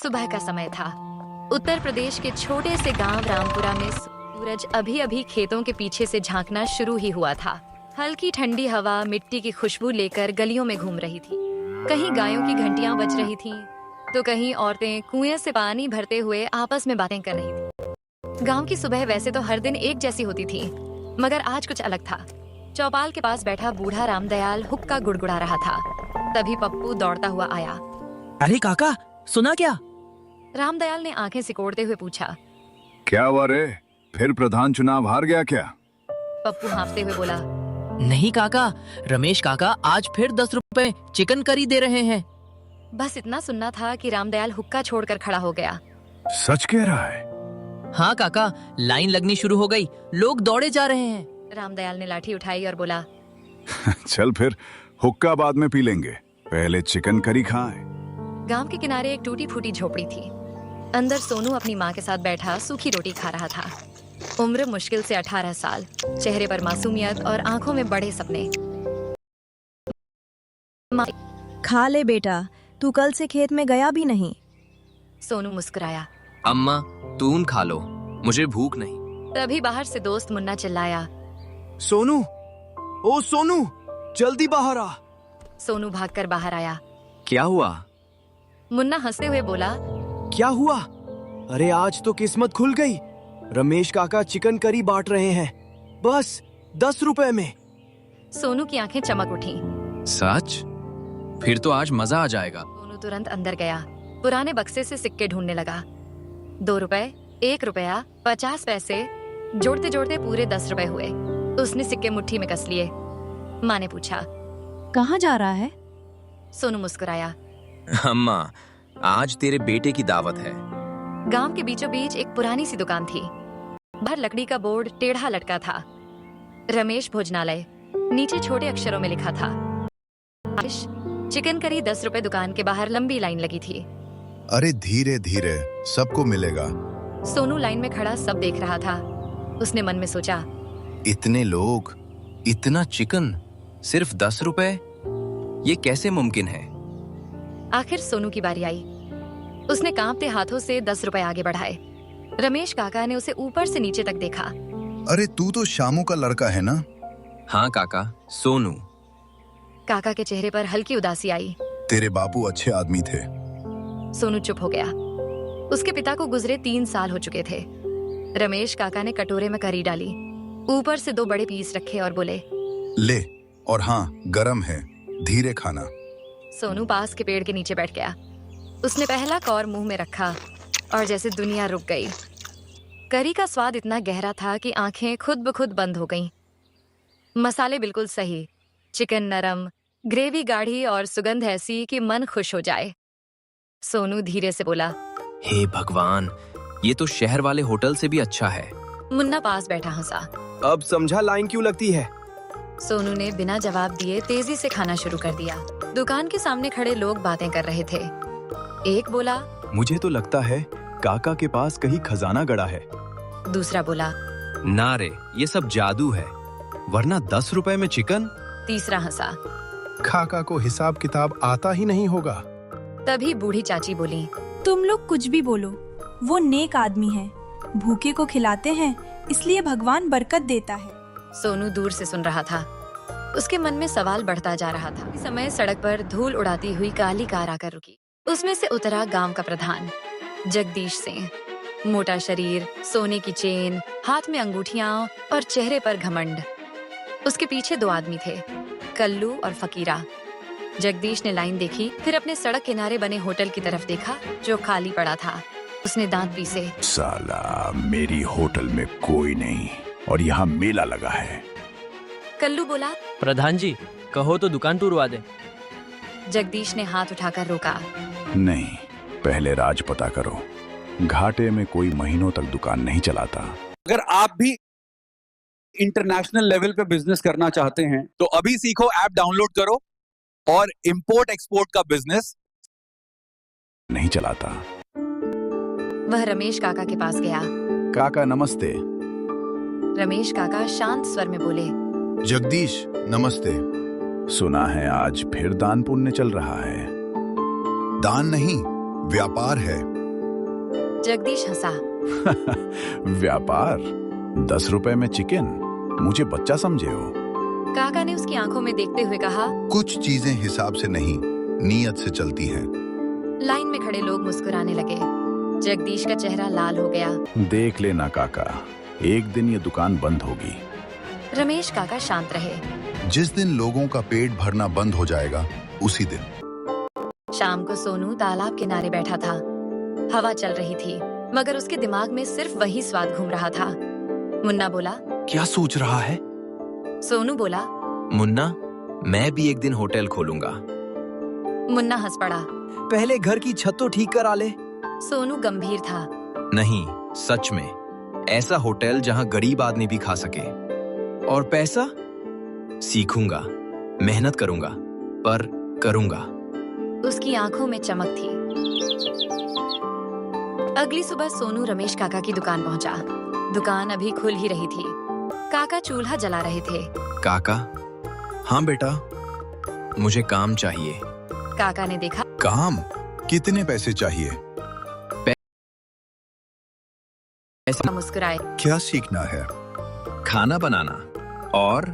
सुबह का समय था। उत्तर प्रदेश के छोटे से गांव रामपुरा में सूरज अभी अभी खेतों के पीछे से झांकना शुरू ही हुआ था। हल्की ठंडी हवा मिट्टी की खुशबू लेकर गलियों में घूम रही थी। कहीं गायों की घंटियां बज रही थीं, तो कहीं औरतें कुएं से पानी भरते हुए आपस में बातें कर रही थीं। गांव की सुबह वैसे तो हर दिन एक जैसी होती थी, मगर आज कुछ अलग था। चौपाल के पास बैठा बूढ़ा रामदयाल हुक्का गुड़गुड़ा रहा था। तभी पप्पू दौड़ता हुआ आया। अरे काका, सुना क्या? रामदयाल ने आंखें सिकोड़ते हुए पूछा। क्या हुआ रे? फिर प्रधान चुनाव हार गया क्या? पप्पू हाँफते हुए बोला। नहीं काका, रमेश काका आज फिर 10 रुपए चिकन करी दे रहे हैं। बस इतना सुनना था कि रामदयाल हुक्का छोड़कर खड़ा हो गया। सच कह रहा है? हाँ काका, लाइन लगनी शुरू हो गई, लोग दौड़े जा रहे हैं। रामदयाल ने लाठी उठाई और बोला। चल फिर हुक्का बाद में पी लेंगे, पहले चिकन करी खाएं। गांव के किनारे एक टूटी फूटी झोपड़ी थी। अंदर सोनू अपनी माँ के साथ बैठा सूखी रोटी खा रहा था। उम्र मुश्किल से 18 साल, चेहरे पर मासूमियत और आंखों में बड़े सपने। खा ले बेटा, तू कल से खेत में गया भी नहीं। सोनू मुस्कुराया। अम्मा तुम खा लो, मुझे भूख नहीं। तभी बाहर से दोस्त मुन्ना चिल्लाया। सोनू, ओ सोनू, जल्दी बाहर आ। सोनू भागकर बाहर आया। क्या हुआ? मुन्ना हंसते हुए बोला। क्या हुआ? अरे आज तो किस्मत खुल गई। रमेश काका चिकन करी बांट रहे हैं, बस 10 रुपए में। सोनू की आंखें चमक उठी। सच? फिर तो आज मजा आ जाएगा। सोनू तुरंत अंदर गया। पुराने बक्से से सिक्के ढूंढने लगा। 2 रुपए, 1 रुपया, 50 पैसे, जोड़ते जोड़ते पूरे 10 रुपए हुए। उसने सिक्के मुट्ठी में कस लिए। माँ ने पूछा, कहाँ जा रहा है? सोनू मुस्कुराया। अम्मा, आज तेरे बेटे की दावत है। गांव के बीचों बीच एक पुरानी सी दुकान थी। बाहर लकड़ी का बोर्ड टेढ़ा लटका था। रमेश भोजनालय नीचे छोटे अक्षरों में लिखा था। चिकन करी 10 रुपए। दुकान के बाहर लंबी लाइन लगी थी। अरे धीरे धीरे सबको मिलेगा। सोनू लाइन में खड़ा सब देख रहा था। उसने मन में सोचा, इतने लोग, इतना चिकन, सिर्फ 10 रुपए? ये कैसे मुमकिन है? आखिर सोनू की बारी आई। उसने कांपते हाथों से 10 रुपए आगे बढ़ाए। रमेश काका ने उसे ऊपर से नीचे तक देखा। अरे तू तो शामू का लड़का है ना? हाँ काका, सोनू। काका के चेहरे पर हल्की उदासी आई। तेरे बापू अच्छे आदमी थे। सोनू चुप हो गया। उसके पिता को गुजरे 3 साल हो चुके थे। रमेश काका ने कटोरे में करी डाली, ऊपर से 2 बड़े पीस रखे और बोले, ले, और हाँ गरम है, धीरे खाना। सोनू पास के पेड़ के नीचे बैठ गया। उसने पहला कौर मुंह में रखा और जैसे दुनिया रुक गई। करी का स्वाद इतना गहरा था कि आंखें खुद ब खुद बंद हो गईं। मसाले बिल्कुल सही, चिकन नरम, ग्रेवी गाढ़ी और सुगंध ऐसी कि मन खुश हो जाए। सोनू धीरे से बोला, हे भगवान, ये तो शहर वाले होटल से भी अच्छा है। मुन्ना पास बैठा हंसा। अब समझा लाइन क्यों लगती है। सोनू ने बिना जवाब दिए तेजी से खाना शुरू कर दिया। दुकान के सामने खड़े लोग बातें कर रहे थे। एक बोला, मुझे तो लगता है काका के पास कहीं खजाना गड़ा है। दूसरा बोला, ना रे, ये सब जादू है, वरना 10 रुपए में चिकन। तीसरा हंसा। काका को हिसाब किताब आता ही नहीं होगा। तभी बूढ़ी चाची बोली, तुम लोग कुछ भी बोलो, वो नेक आदमी है, भूखे को खिलाते हैं, इसलिए भगवान बरकत देता है। सोनू दूर से सुन रहा था। उसके मन में सवाल बढ़ता जा रहा था। इस समय सड़क पर धूल उड़ाती हुई काली कार आकर रुकी। उसमें से उतरा गांव का प्रधान जगदीश सिंह। मोटा शरीर, सोने की चेन, हाथ में अंगूठियां और चेहरे पर घमंड। उसके पीछे 2 आदमी थे, कल्लू और फकीरा। जगदीश ने लाइन देखी, फिर अपने सड़क किनारे बने होटल की तरफ देखा जो खाली पड़ा था। उसने दांत पीसे। साला, मेरी होटल में कोई नहीं और यहाँ मेला लगा है। कल्लू बोला, प्रधान जी, कहो तो दुकान टूरवा दे। जगदीश ने हाथ उठाकर रोका। नहीं, पहले राज पता करो। घाटे में कोई महीनों तक दुकान नहीं चलाता। अगर आप भी इंटरनेशनल लेवल पे बिजनेस करना चाहते हैं तो अभी सीखो, ऐप डाउनलोड करो और इंपोर्ट एक्सपोर्ट का बिजनेस नहीं चलाता। वह रमेश काका के पास गया। काका नमस्ते। रमेश काका शांत स्वर में बोले, जगदीश नमस्ते। सुना है आज फिर दान पुण्य चल रहा है। दान नहीं, व्यापार है। जगदीश हंसा। व्यापार 10 रुपए में चिकन, मुझे बच्चा समझे हो? काका ने उसकी आंखों में देखते हुए कहा। कुछ चीजें हिसाब से नहीं, नीयत से चलती हैं। लाइन में खड़े लोग मुस्कुराने लगे। जगदीश का चेहरा लाल हो गया। देख लेना काका, एक दिन ये दुकान बंद होगी। रमेश काका शांत रहे। जिस दिन लोगों का पेट भरना बंद हो जाएगा, उसी दिन। शाम को सोनू तालाब किनारे बैठा था। हवा चल रही थी, मगर उसके दिमाग में सिर्फ वही स्वाद घूम रहा था। मुन्ना बोला। क्या सोच रहा है? सोनू बोला। मुन्ना, मैं भी एक दिन होटल खोलूंगा। मुन्ना हंस पड़ा। पहले घर की छत तो ठीक करा ले। सोनू गंभीर था। नहीं, सच में, ऐसा होटल जहां गरीब आदमी भी खा सके। और पैसा? सीखूंगा, मेहनत करूंगा, पर करूंगा। उसकी आंखों में चमक थी। अगली सुबह सोनू रमेश काका की दुकान पहुंचा। दुकान अभी खुल ही रही थी। काका चूल्हा जला रहे थे। काका, हाँ बेटा, मुझे काम चाहिए। काका ने देखा। काम? कितने पैसे चाहिए? मुस्कुराए। क्या सीखना है? खाना बनाना और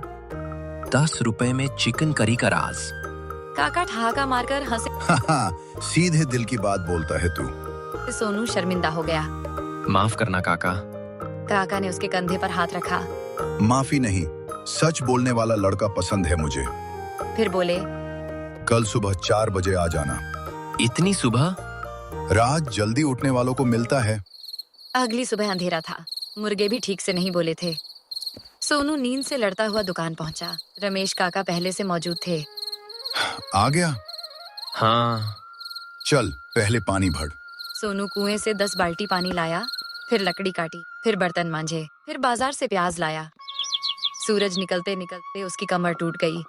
10 रुपए में चिकन करी का राज। काका ठहाका मारकर हंसे। सीधे दिल की बात बोलता है तू। सोनू शर्मिंदा हो गया। माफ करना काका। काका ने उसके कंधे पर हाथ रखा। माफी नहीं, सच बोलने वाला लड़का पसंद है मुझे। फिर बोले। कल सुबह 4 बजे आ जाना। इतनी सुबह? रात जल्दी उठने वालों को मिलता है। अगली सुबह अंधेरा था। मुर्गे भी ठीक से नहीं बोले थे। सोनू नींद से लड़ता हुआ दुकान पहुंचा। रमेश काका पहले से मौजूद थे। आ गया? हाँ। चल, पहले पानी भर। सोनू कुएं से 10 बाल्टी पानी लाया, फिर लकड़ी काटी, फिर बर्तन मांजे, फिर बाजार से प्याज लाया। सूरज निकलते निकलते उसकी कमर टूट गई।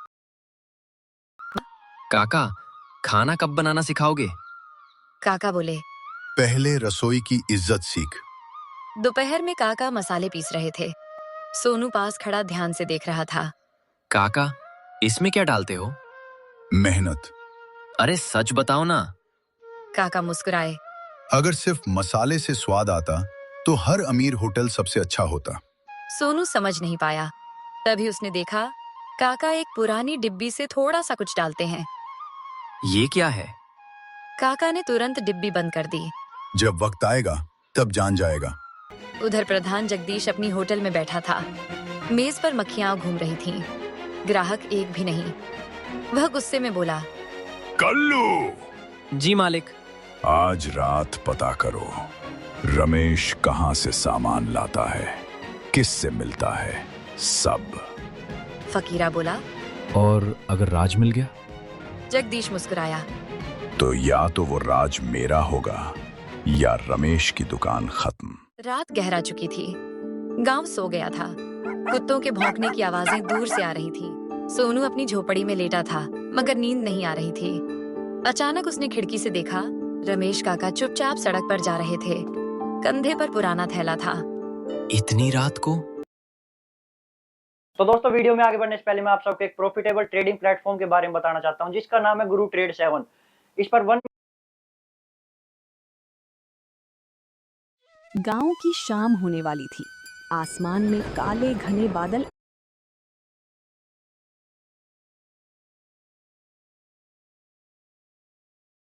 काका, खाना कब बनाना सिखाओगे? काका बोले। पहले रसोई की इज्जत सीख। दोपहर में काका मसाले पीस रहे थे। सोनू पास खड़ा ध्यान से देख रहा था। काका, इसमें क्या डालते हो? मेहनत। अरे सच बताओ ना। काका मुस्कुराए। अगर सिर्फ मसाले से स्वाद आता तो हर अमीर होटल सबसे अच्छा होता। सोनू समझ नहीं पाया। तभी उसने देखा काका एक पुरानी डिब्बी से थोड़ा सा कुछ डालते हैं। ये क्या है? काका ने तुरंत डिब्बी बंद कर दी। जब वक्त आएगा तब जान जाएगा। उधर प्रधान जगदीश अपनी होटल में बैठा था। मेज पर मक्खियां घूम रही थीं। ग्राहक एक भी नहीं। वह गुस्से में बोला। कल्लू! जी मालिक। आज रात पता करो, रमेश कहाँ से सामान लाता है, किससे मिलता है, सब। फकीरा बोला। और अगर राज मिल गया? जगदीश मुस्कुराया। तो या तो वो राज मेरा होगा या रमेश की दुकान खत्म। रात गहरा चुकी थी। गांव सो गया था। कुत्तों के भौंकने की आवाजें दूर से आ रही थी। सोनू अपनी झोपड़ी में लेटा था, मगर नींद नहीं आ रही थी। अचानक उसने खिड़की से देखा, रमेश काका चुपचाप सड़क पर जा रहे थे। कंधे पर पुराना थैला था। इतनी रात को? तो दोस्तों, वीडियो में आगे बढ़ने से पहले मैं आप सबको एक प्रॉफिटेबल ट्रेडिंग प्लेटफॉर्म के बारे में बताना चाहता हूं, जिसका नाम है गुरु ट्रेड 7। इस पर गांव की शाम होने वाली थी। आसमान में काले घने बादल